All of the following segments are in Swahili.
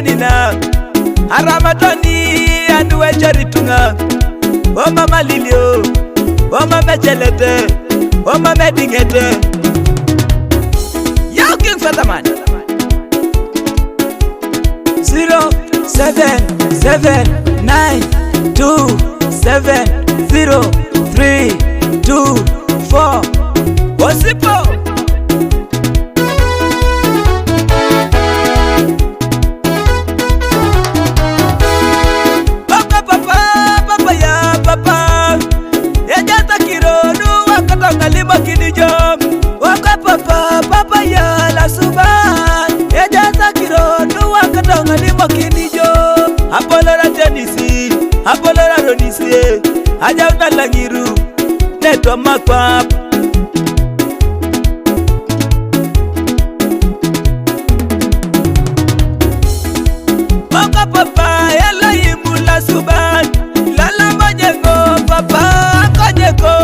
Madina Aramatoni anduwe charitunga O mama Lilio O mama Chelete O mama Dingete Yo King Fataman 07792703224 Osipo Papa ya la suban Eja sakiro nuwa katonga limo kinijo Apolora tenisi Apolora ronisi Aja utalangiru Neto makwap Moka papa Ela yimu la suban Lala majengo papa Kanyeko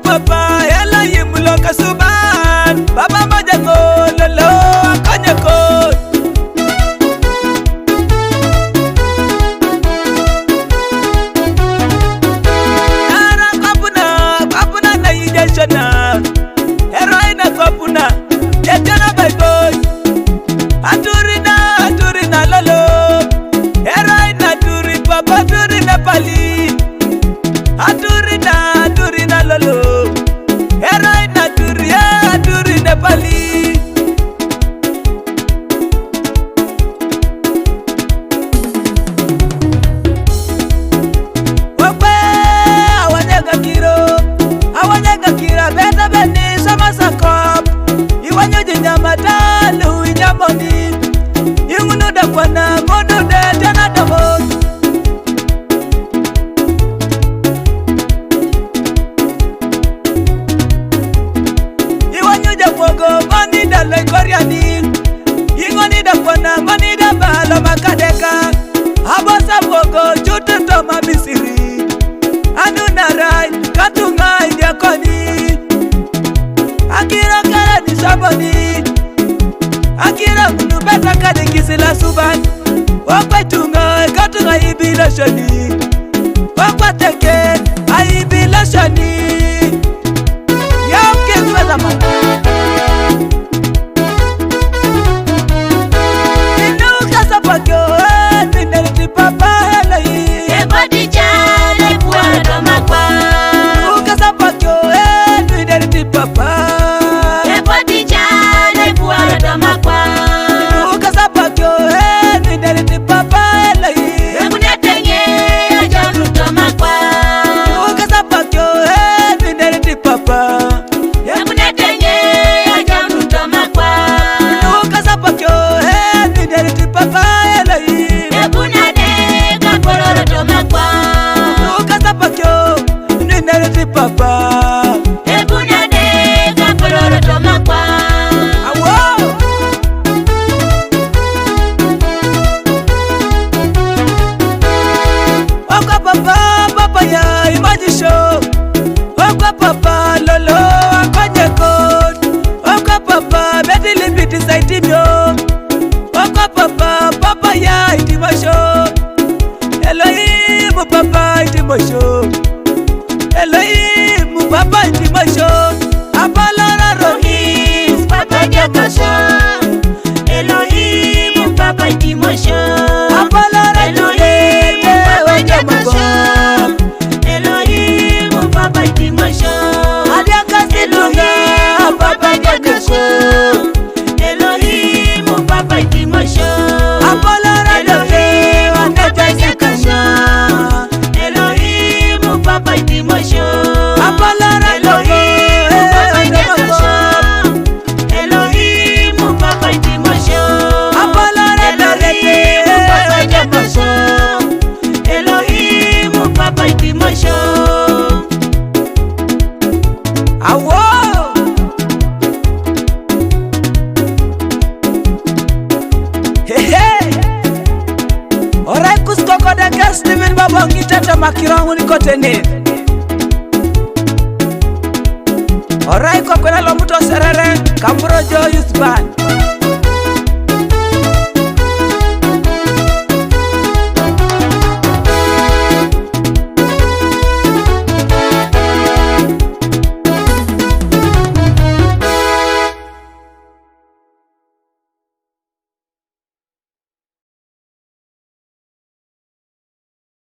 Papa, ela yimulo kasuban Baba majango lolo akanyeko Nara kapuna na yijeshana Heroina kapuna, yetana bayboy Aturina lolo Heroina turi papa turina pali Aturina lolo Heroina turi nepali Wakwe awanyega kira beta beni sama sakop Iwanyoji nyamatalu inyamoni Yungunuda kwana ngonude tena domo Ngoni da loy koryani Ingoni da kwana ngoni da balo makadeka Abosa fogo chutu toma bisiri Anuna rai katunga india koni Akira kara ni saboni Akira munu beta kade kisila suban Wakwa tunga katunga ibila shani Wakwa teke aibila shani Yao kengweza mama Papa hello Ebodi chale kwa doma kwa Ukasa pakyo ndiriti papa Ebodi chale kwa doma kwa Ukasa pakyo ndiriti papa hello Ekunetenge ajaru doma kwa Ukasa pakyo ndiriti papa Ekunetenge ajaru doma kwa Ukasa pakyo ndiriti papa hello Papa Ebuna de kaporo toma kwa Awo Okwa papa ya imajisho Okwa papa lolo akanyeko Okwa papa bedili biti saitimyo Okwa papa ya itimosho Elohim papa itimosho Elohim papa itimosho Apalora rohis papa jakasho Elohim papa itimosho Apalora Elohim papa jakasho Elohim papa itimosho Elohim papa jakasho Elohim papa itimosho Apalora Elohim papa jakasho Elohim papa itimosho Apalora Elohim papa jakasho Elohim papa itimosho Apalora Elohim papa jakasho Elohim papa itimosho Awo Orai kuskoko da Steven baba ngitata makirangu nikotene Orai kwa kwena lo muto serere Kamburo Jo Youth Band